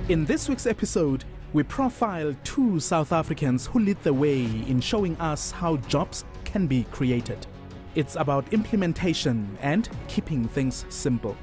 In this week's episode, we profile two South Africans who lead the way in showing us how jobs can be created. It's about implementation and keeping things simple.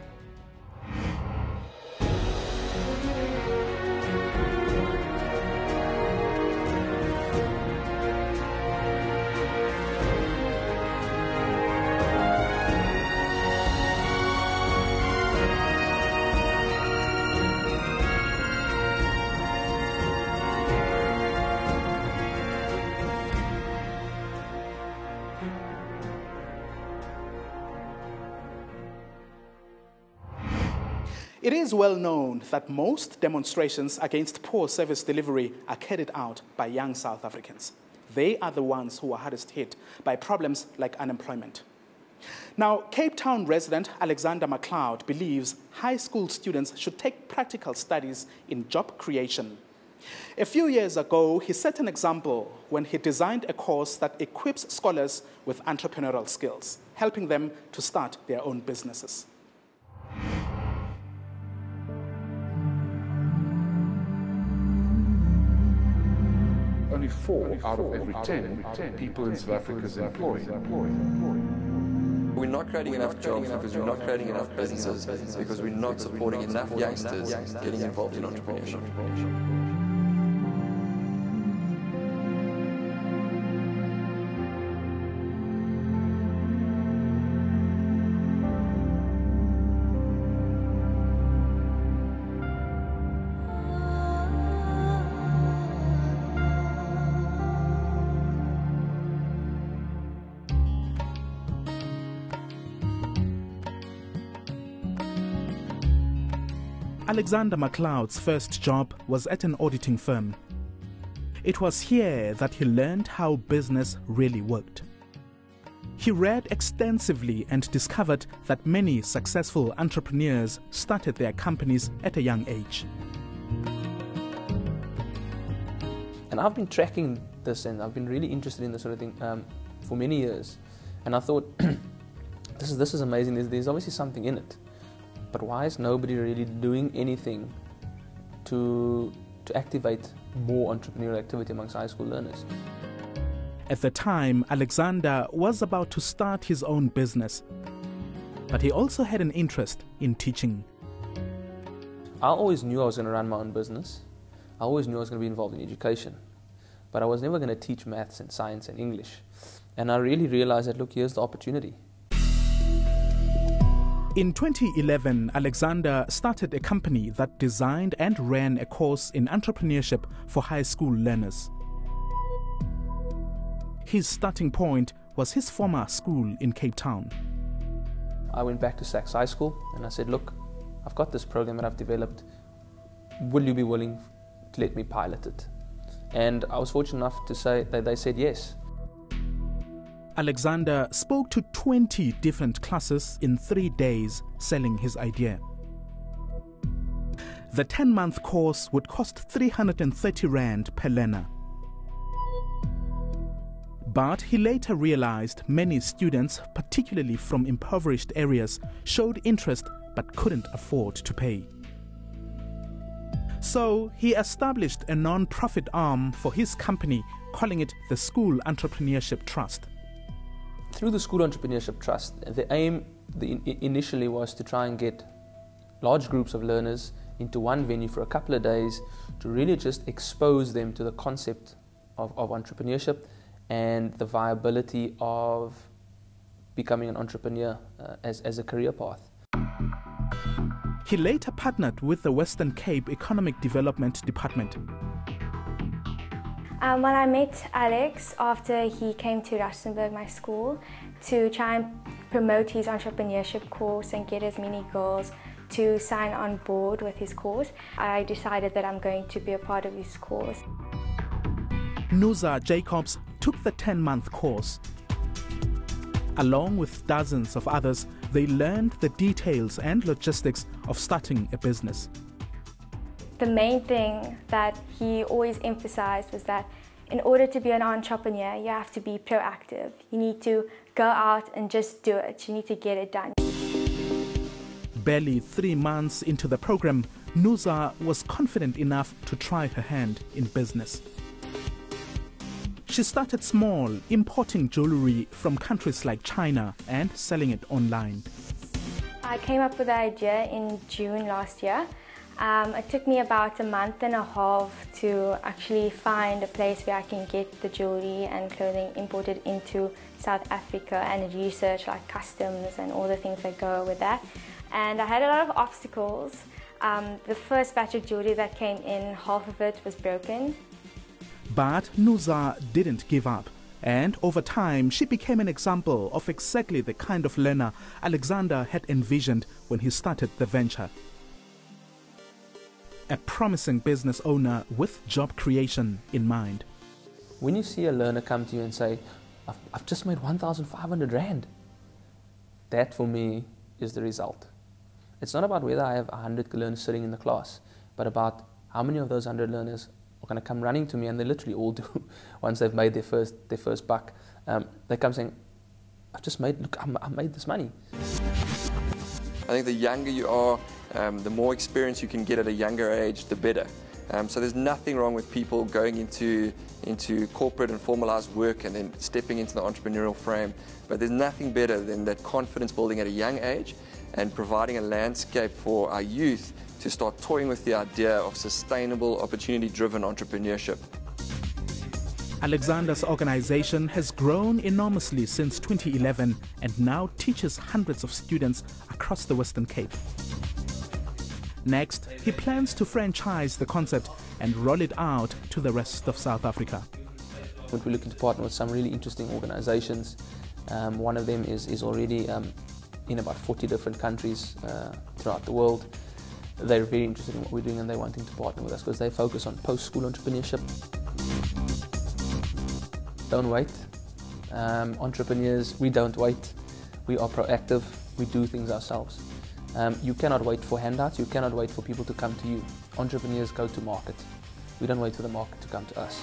It is well known that most demonstrations against poor service delivery are carried out by young South Africans. They are the ones who are hardest hit by problems like unemployment. Now, Cape Town resident Alexander McCleod believes high school students should take practical studies in job creation. A few years ago, he set an example when he designed a course that equips scholars with entrepreneurial skills, helping them to start their own businesses. Only 4 out of every 10 people in South Africa is employed. We're not creating enough jobs because we're not creating enough businesses, because we're not supporting enough youngsters getting involved in entrepreneurship. Alexander McCleod's first job was at an auditing firm. It was here that he learned how business really worked. He read extensively and discovered that many successful entrepreneurs started their companies at a young age. And I've been tracking this, and I've been really interested in this sort of thing for many years. And I thought, this is amazing. There's obviously something in it. But why is nobody really doing anything to activate more entrepreneurial activity amongst high school learners? At the time, Alexander was about to start his own business, but he also had an interest in teaching. I always knew I was going to run my own business. I always knew I was going to be involved in education, but I was never going to teach maths and science and English. And I really realized that, look, here's the opportunity. In 2011, Alexander started a company that designed and ran a course in entrepreneurship for high school learners. His starting point was his former school in Cape Town. I went back to Sachs High School and I said, look, I've got this program that I've developed. Will you be willing to let me pilot it? And I was fortunate enough to say that they said yes. Alexander spoke to 20 different classes in 3 days selling his idea. The 10-month course would cost 330 Rand per learner. But he later realized many students, particularly from impoverished areas, showed interest but couldn't afford to pay. So he established a non-profit arm for his company, calling it the School Entrepreneurship Trust. Through the School Entrepreneurship Trust, the aim initially was to try and get large groups of learners into one venue for a couple of days to really just expose them to the concept of entrepreneurship and the viability of becoming an entrepreneur as a career path. He later partnered with the Western Cape Economic Development Department. When I met Alex after he came to Rustenburg, my school, to try and promote his entrepreneurship course and get as many girls to sign on board with his course, I decided that I'm going to be a part of his course. Nusa Jacobs took the 10-month course. Along with dozens of others, they learned the details and logistics of starting a business. The main thing that he always emphasized was that in order to be an entrepreneur, you have to be proactive. You need to go out and just do it. You need to get it done. Barely 3 months into the program, Nusa was confident enough to try her hand in business. She started small, importing jewelry from countries like China and selling it online. I came up with the idea in June last year. It took me about a month and a half to actually find a place where I can get the jewelry and clothing imported into South Africa and research like customs and all the things that go with that. And I had a lot of obstacles. The first batch of jewelry that came in, half of it was broken. But Nusa didn't give up, and over time she became an example of exactly the kind of learner Alexander had envisioned when he started the venture. A promising business owner with job creation in mind. When you see a learner come to you and say, I've just made 1,500 Rand, that for me is the result. It's not about whether I have 100 learners sitting in the class, but about how many of those 100 learners are going to come running to me, and they literally all do. Once they've made their first buck, they come saying, I made this money. I think the younger you are, the more experience you can get at a younger age, the better. So there's nothing wrong with people going into corporate and formalized work and then stepping into the entrepreneurial frame. But there's nothing better than that confidence building at a young age and providing a landscape for our youth to start toying with the idea of sustainable, opportunity-driven entrepreneurship. Alexander's organization has grown enormously since 2011 and now teaches hundreds of students across the Western Cape. Next, he plans to franchise the concept and roll it out to the rest of South Africa. We're looking to partner with some really interesting organizations. One of them is already in about 40 different countries throughout the world. They're very interested in what we're doing and they're wanting to partner with us because they focus on post-school entrepreneurship. Don't wait. Entrepreneurs, we don't wait. We are proactive. We do things ourselves. You cannot wait for handouts. You cannot wait for people to come to you. Entrepreneurs go to market. We don't wait for the market to come to us.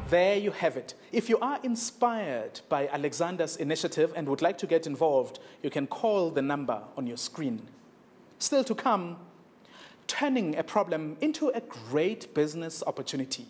There you have it. If you are inspired by Alexander's initiative and would like to get involved, you can call the number on your screen. Still to come, turning a problem into a great business opportunity.